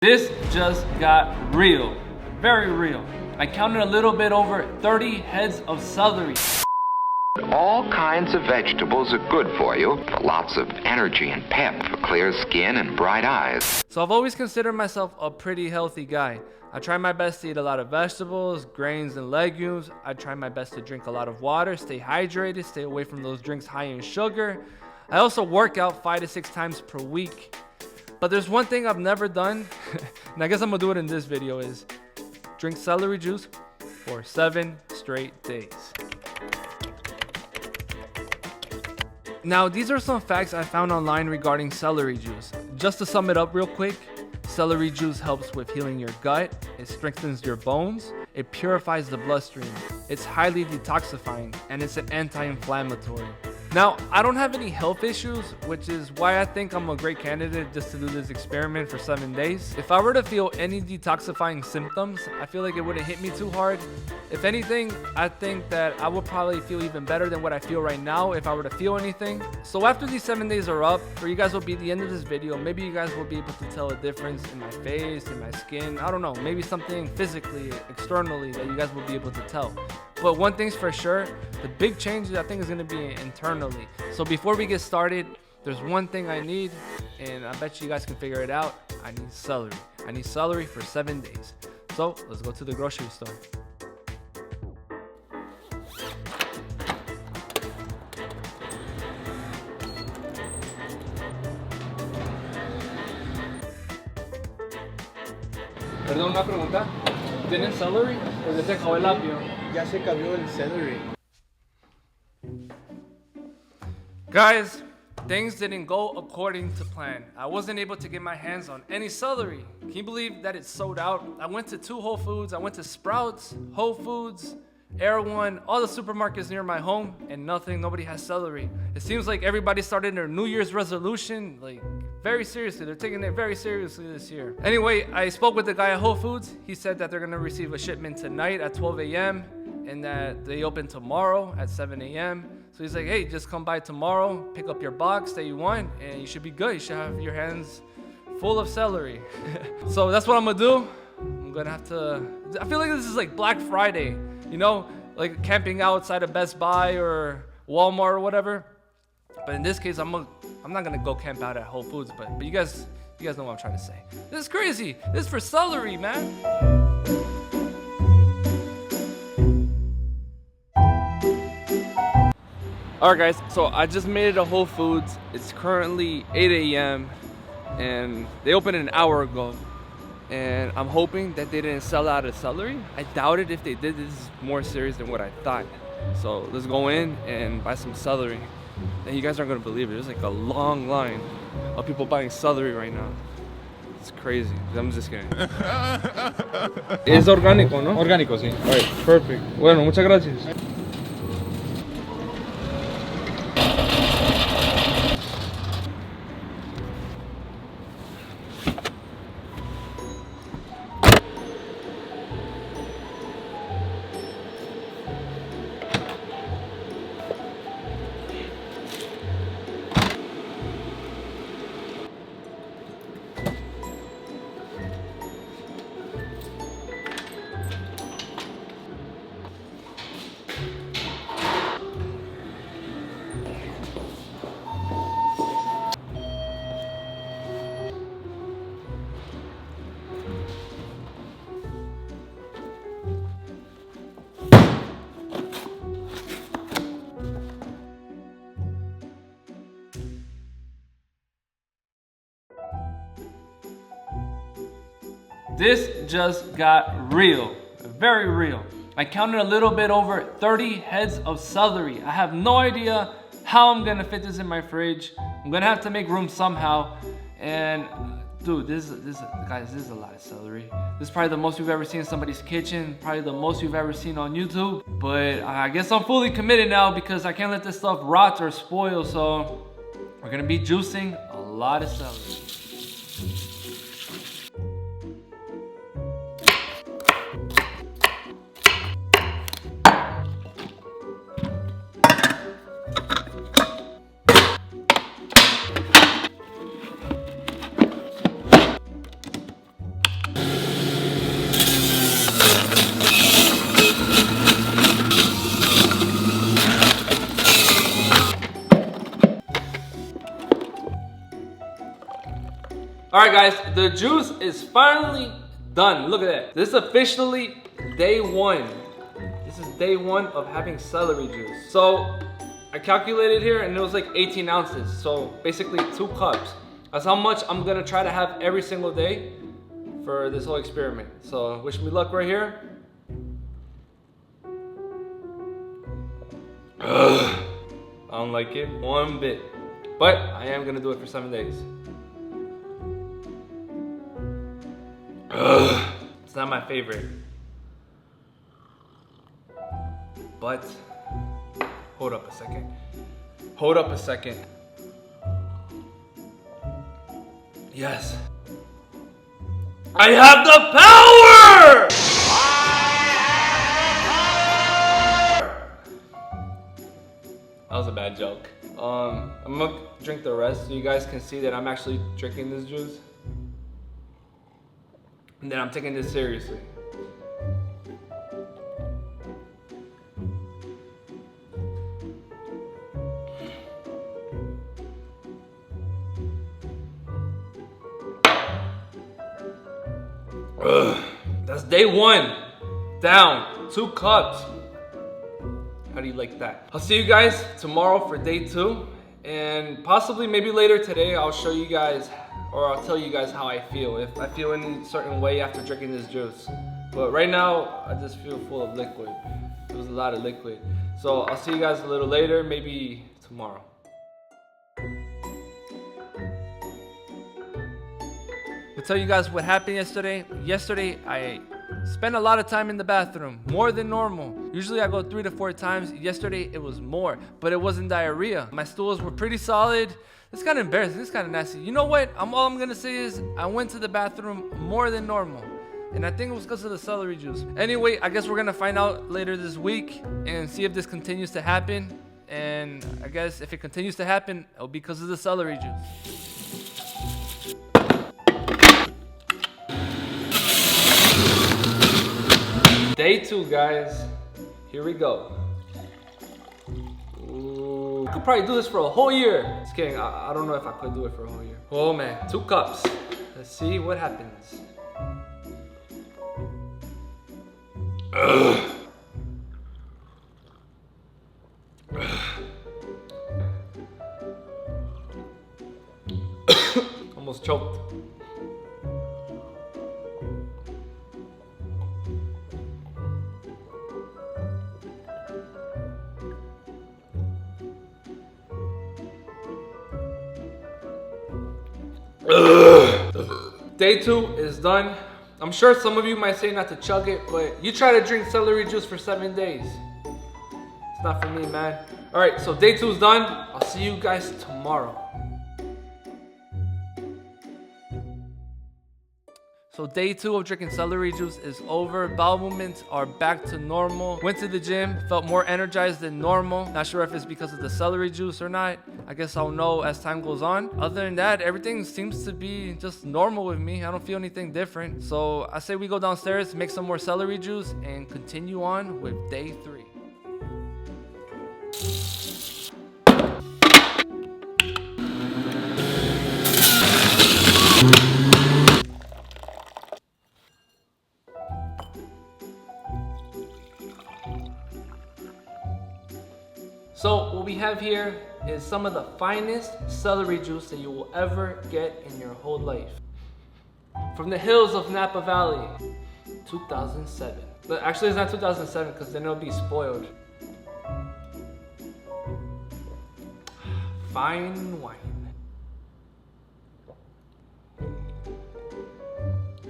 This just got real, very real. I counted a little bit over 30 heads of celery. All kinds of vegetables are good for you, for lots of energy and pep, for clear skin and bright eyes. So I've always considered myself a pretty healthy guy. I try my best to eat a lot of vegetables, grains, and legumes. I try my best to drink a lot of water, stay hydrated, stay away from those drinks high in sugar. I also work out 5 to 6 times per week. But there's one thing I've never done, and I guess I'm gonna do it in this video, is drink celery juice for 7 straight days. Now, these are some facts I found online regarding celery juice. Just to sum it up real quick, celery juice helps with healing your gut, it strengthens your bones, it purifies the bloodstream, it's highly detoxifying, and it's an anti-inflammatory. Now, I don't have any health issues, which is why I think I'm a great candidate just to do this experiment for 7 days. If I were to feel any detoxifying symptoms, I feel like it wouldn't hit me too hard. If anything, I think that I would probably feel even better than what I feel right now if I were to feel anything. So after these 7 days are up, for you guys will be the end of this video, maybe you guys will be able to tell a difference in my face, in my skin, I don't know, maybe something physically, externally that you guys will be able to tell. But one thing's for sure, the big change I think is going to be internally. So before we get started, there's one thing I need, and I bet you guys can figure it out. I need celery. I need celery for 7 days. So let's go to the grocery store. Perdón, una pregunta. ¿Tienen celery o ya se acabó el apio? Ya se acabó el celery. Guys, things didn't go according to plan. I wasn't able to get my hands on any celery. Can you believe that it's sold out? I went to 2 Whole Foods. I went to Sprouts, Whole Foods, Air One, all the supermarkets near my home, and nobody has celery. It seems like everybody started their New Year's resolution, like, very seriously. They're taking it very seriously this year. Anyway, I spoke with the guy at Whole Foods. He said that they're gonna receive a shipment tonight at 12 a.m. and that they open tomorrow at 7 a.m. So he's like, hey, just come by tomorrow, pick up your box that you want, and you should be good. You should have your hands full of celery. So that's what I'm gonna do. I'm gonna have to, I feel like this is like Black Friday, you know, like camping outside of Best Buy or Walmart or whatever. But in this case, I'm not gonna go camp out at Whole Foods, but you guys know what I'm trying to say. This is crazy. This is for celery, man. All right, guys. So I just made it to Whole Foods. It's currently 8 a.m. and they opened an hour ago. And I'm hoping that they didn't sell out of celery. I doubt it. If they did, this is more serious than what I thought. So let's go in and buy some celery. And you guys aren't gonna believe it. There's like a long line of people buying celery right now. It's crazy. I'm just kidding. Es orgánico, ¿no? Orgánico, sí. All right, perfect. Bueno, muchas gracias. This just got real, very real. I counted a little bit over 30 heads of celery. I have no idea how I'm gonna fit this in my fridge. I'm gonna have to make room somehow. And dude, guys, this is a lot of celery. This is probably the most you've ever seen in somebody's kitchen, probably the most you've ever seen on YouTube. But I guess I'm fully committed now because I can't let this stuff rot or spoil. So we're gonna be juicing a lot of celery. All right, guys, the juice is finally done. Look at that. This is officially day one. This is day one of having celery juice. So I calculated here and it was like 18 ounces. So basically 2 cups. That's how much I'm gonna try to have every single day for this whole experiment. So wish me luck right here. Ugh. I don't like it one bit. But I am gonna do it for 7 days. Ugh. It's not my favorite. But hold up a second. Hold up a second. Yes. I have the power! That was a bad joke. I'm gonna drink the rest so you guys can see that I'm actually drinking this juice. And then I'm taking this seriously. Ugh. That's day one. Down 2 cups. How do you like that? I'll see you guys tomorrow for day 2. And possibly maybe later today I'll show you guys, or I'll tell you guys how I feel. If I feel any certain way after drinking this juice. But right now, I just feel full of liquid. It was a lot of liquid. So I'll see you guys a little later, maybe tomorrow. To tell you guys what happened yesterday. Yesterday, I spent a lot of time in the bathroom, more than normal. Usually I go 3 to 4 times. Yesterday, it was more, but it wasn't diarrhea. My stools were pretty solid. It's kind of embarrassing. It's kind of nasty. You know what? All I'm going to say is I went to the bathroom more than normal. And I think it was because of the celery juice. Anyway, I guess we're going to find out later this week and see if this continues to happen. And I guess if it continues to happen, it'll be because of the celery juice. Day 2, guys. Here we go. Ooh. I could probably do this for a whole year. Just kidding. I don't know if I could do it for a whole year. Oh man, 2 cups. Let's see what happens. Ugh. Almost choked. Day 2 is done. I'm sure some of you might say not to chug it, but you try to drink celery juice for 7 days. It's not for me, man. All right, so day 2 is done. I'll see you guys tomorrow. So day 2 of drinking celery juice is over. Bowel movements are back to normal. Went to the gym, felt more energized than normal. Not sure if it's because of the celery juice or not. I guess I'll know as time goes on. Other than that, everything seems to be just normal with me. I don't feel anything different. So I say we go downstairs, make some more celery juice, and continue on with day 3. So what we have here is some of the finest celery juice that you will ever get in your whole life. From the hills of Napa Valley, 2007. But actually it's not 2007 because then it'll be spoiled. Fine wine.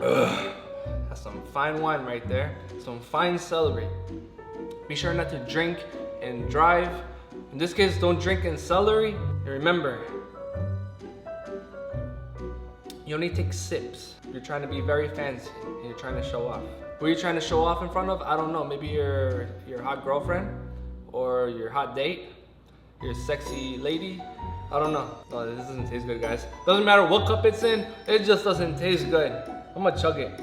Ugh. That's some fine wine right there. Some fine celery. Be sure not to drink and drive. In this case, don't drink and celery. And remember, you only take sips. You're trying to be very fancy and you're trying to show off. Who are you trying to show off in front of? I don't know. Maybe your hot girlfriend or your hot date, your sexy lady. I don't know. No, this doesn't taste good, guys. Doesn't matter what cup it's in. It just doesn't taste good. I'm gonna chug it.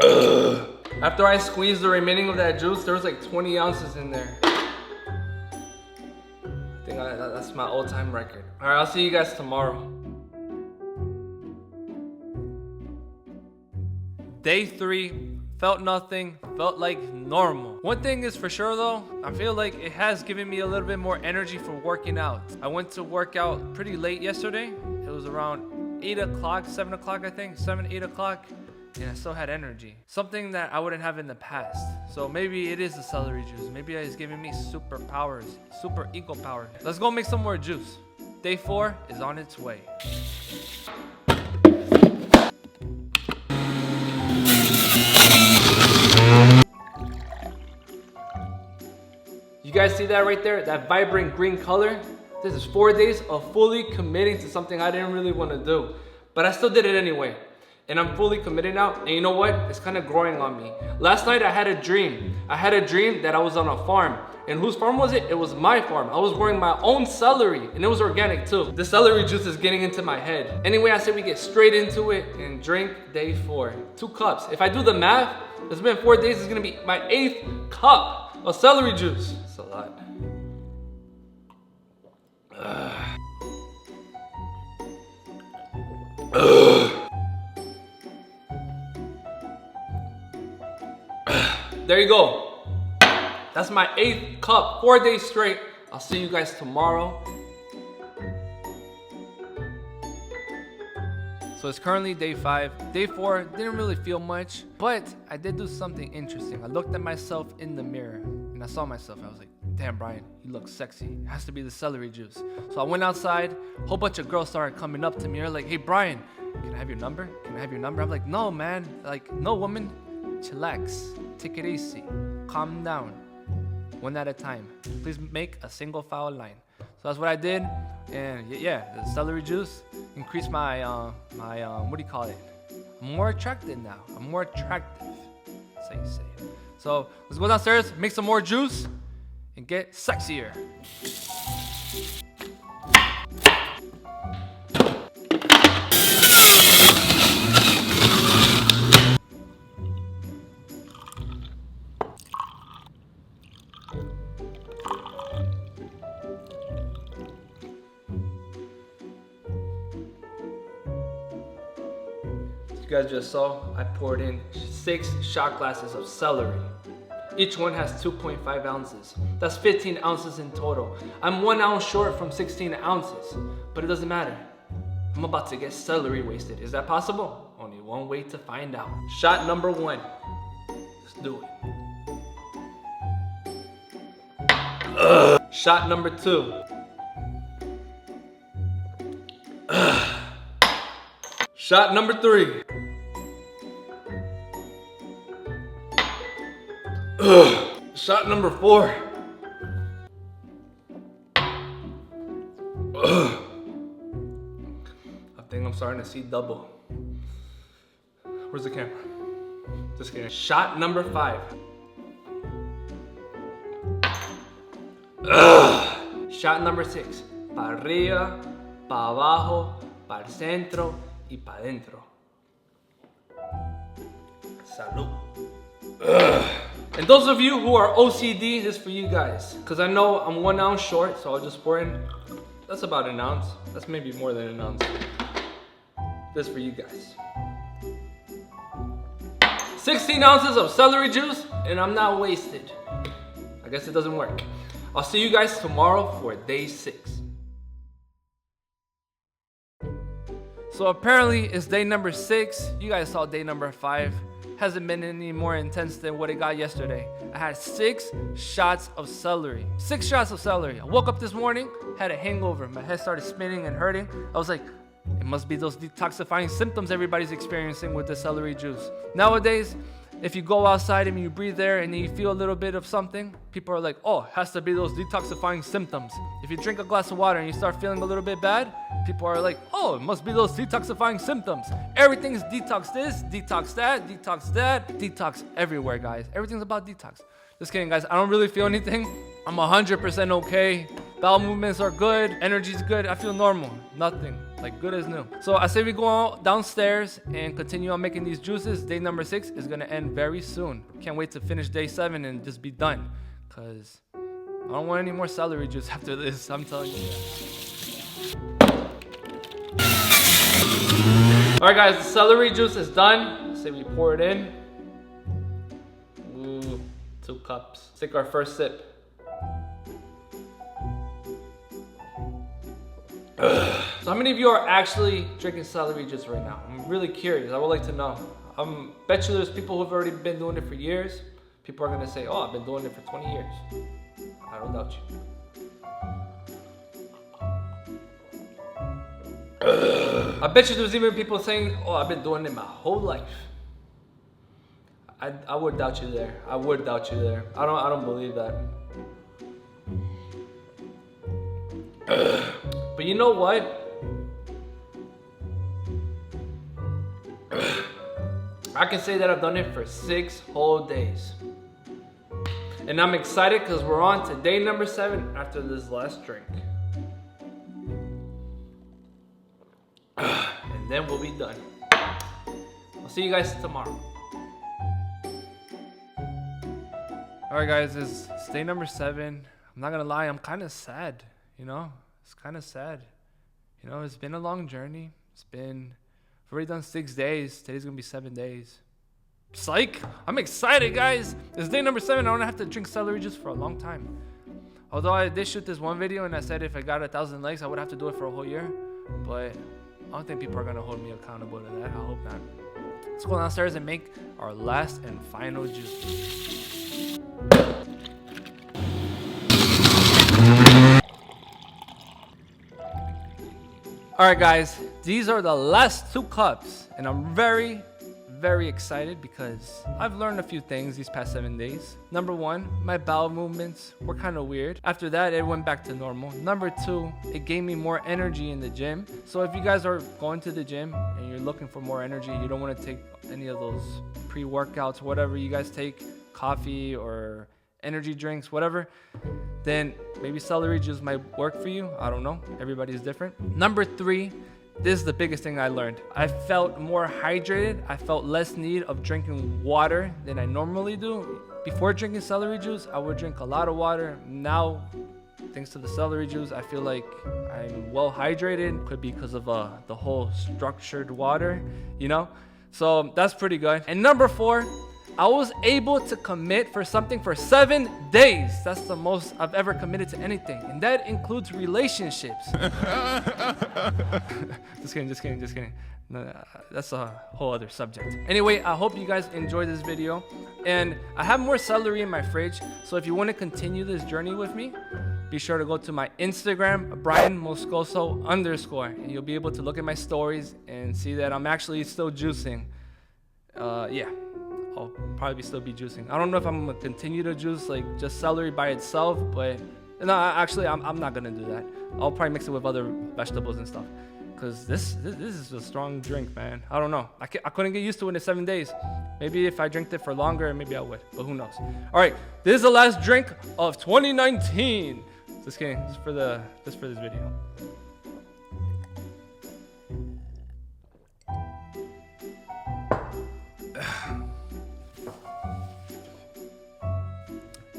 Ugh. After I squeezed the remaining of that juice, there was like 20 ounces in there. I think that's That's my all-time record. All right, I'll see you guys tomorrow. Day 3, felt nothing, felt like normal. One thing is for sure though, I feel like it has given me a little bit more energy for working out. I went to work out pretty late yesterday. It was around 8 o'clock, 7 o'clock I think, 7, 8 o'clock. And I still had energy. Something that I wouldn't have in the past. So maybe it is the celery juice. Maybe it's giving me superpowers, super ego power. Let's go make some more juice. Day 4 is on its way. You guys see that right there? That vibrant green color? This is 4 days of fully committing to something I didn't really want to do. But I still did it anyway. And I'm fully committed now. And you know what? It's kind of growing on me. Last night I had a dream. I had a dream that I was on a farm. And whose farm was it? It was my farm. I was growing my own celery. And it was organic too. The celery juice is getting into my head. Anyway, I said we get straight into it and drink day 4. 2 cups. If I do the math, it's been 4 days. It's going to be my 8th cup of celery juice. It's a lot. There you go. That's my 8th cup, 4 days straight. I'll see you guys tomorrow. So it's currently day 5. Day 4, didn't really feel much, but I did do something interesting. I looked at myself in the mirror and I saw myself. I was like, damn, Bryan, you look sexy. It has to be the celery juice. So I went outside. A whole bunch of girls started coming up to me. They're like, hey, Bryan, can I have your number? Can I have your number? I'm like, no, man. Like, no, woman. Chillax. Take it easy. Calm down. One at a time. Please make a single file line. So that's what I did. And yeah, the celery juice increased my, what do you call it? I'm more attractive now. I'm more attractive. That's how you say it. So let's go downstairs, make some more juice, and get sexier. You guys just saw, I poured in 6 shot glasses of celery. Each one has 2.5 ounces. That's 15 ounces in total. I'm 1 ounce short from 16 ounces, but it doesn't matter. I'm about to get celery wasted. Is that possible? Only one way to find out. Shot number 1. Let's do it. Shot number 2. Shot number 3. Shot number 4. I think I'm starting to see double. Where's the camera? Just kidding. Shot number 5. Shot number 6. Pa arriba, pa abajo, pa el centro y pa dentro. Salud. And those of you who are OCD, this is for you guys. Because I know I'm 1 ounce short, so I'll just pour in. That's about an ounce. That's maybe more than an ounce. This is for you guys. 16 ounces of celery juice, and I'm not wasted. I guess it doesn't work. I'll see you guys tomorrow for day 6. So apparently it's day number 6. You guys saw day number 5. Hasn't been any more intense than what it got yesterday. I had 6 shots of celery. 6 shots of celery. I woke up this morning, had a hangover. My head started spinning and hurting. I was like, it must be those detoxifying symptoms everybody's experiencing with the celery juice. Nowadays, if you go outside and you breathe air and you feel a little bit of something, people are like, oh, it has to be those detoxifying symptoms. If you drink a glass of water and you start feeling a little bit bad, people are like, oh, it must be those detoxifying symptoms. Everything's detox this, detox that, detox everywhere, guys. Everything's about detox. Just kidding, guys. I don't really feel anything. I'm 100% okay. Bowel movements are good. Energy's good. I feel normal. Nothing. Like good as new. So I say we go out downstairs and continue on making these juices. Day number 6 is going to end very soon. Can't wait to finish day 7 and just be done. Because I don't want any more celery juice after this. I'm telling you that. All right, guys, the celery juice is done. Let's say we pour it in. Ooh, 2 cups. Let's take our first sip. So how many of you are actually drinking celery juice right now? I'm really curious. I would like to know. I bet you there's people who've already been doing it for years. People are gonna say, oh, I've been doing it for 20 years. I don't doubt you. I bet you there's even people saying, oh, I've been doing it my whole life. I would doubt you there. I would doubt you there. I don't believe that. But you know what? I can say that I've done it for 6 whole days. And I'm excited because we're on to day number 7 after this last drink. And then we'll be done. I'll see you guys tomorrow. Alright guys, it's day number 7. I'm not gonna lie, I'm kind of sad, you know? It's kind of sad. You know, it's been a long journey. I've already done 6 days. Today's gonna be 7 days. Psych! I'm excited, guys! It's day number 7. I don't have to drink celery juice for a long time. Although I did shoot this one video and I said if I got 1,000 likes, I would have to do it for a whole year. But I don't think people are gonna hold me accountable to that. I hope not. Let's go downstairs and make our last and final juice. Alright guys, these are the last 2 cups and I'm very, very excited because I've learned a few things these past 7 days. Number 1, my bowel movements were kind of weird. After that, it went back to normal. Number 2, it gave me more energy in the gym. So if you guys are going to the gym and you're looking for more energy, you don't want to take any of those pre-workouts, whatever you guys take, coffee or energy drinks, whatever, then maybe celery juice might work for you. I don't know. Everybody's different. Number 3, this is the biggest thing I learned. I felt more hydrated. I felt less need of drinking water than I normally do. Before drinking celery juice, I would drink a lot of water. Now, thanks to the celery juice, I feel like I'm well hydrated. Could be because of the whole structured water, you know? So that's pretty good. And number 4, I was able to commit for something for 7 days. That's the most I've ever committed to anything. And that includes relationships. Just kidding. No, that's a whole other subject. Anyway, I hope you guys enjoyed this video. And I have more celery in my fridge. So if you want to continue this journey with me, be sure to go to my Instagram, Bryan Moscoso _. And you'll be able to look at my stories and see that I'm actually still juicing. Yeah. I'll probably still be juicing. I don't know if I'm gonna continue to juice like just celery by itself, but no, actually I'm not gonna do that. I'll probably mix it with other vegetables and stuff, cause this is a strong drink, man. I don't know. I couldn't get used to it in 7 days. Maybe if I drank it for longer, maybe I would, but who knows? All right, this is the last drink of 2019. Just kidding. Just for this video.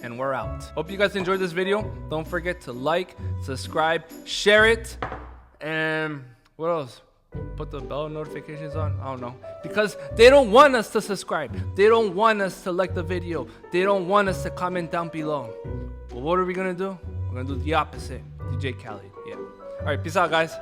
And we're out. Hope you guys enjoyed this video. Don't forget to like, subscribe, share it, and what else? Put the bell notifications on. I don't know, because they don't want us to subscribe. They don't want us to like the video. They don't want us to comment down below. But what are we gonna do? We're gonna do the opposite. DJ Khaled. Yeah. All right. Peace out, guys.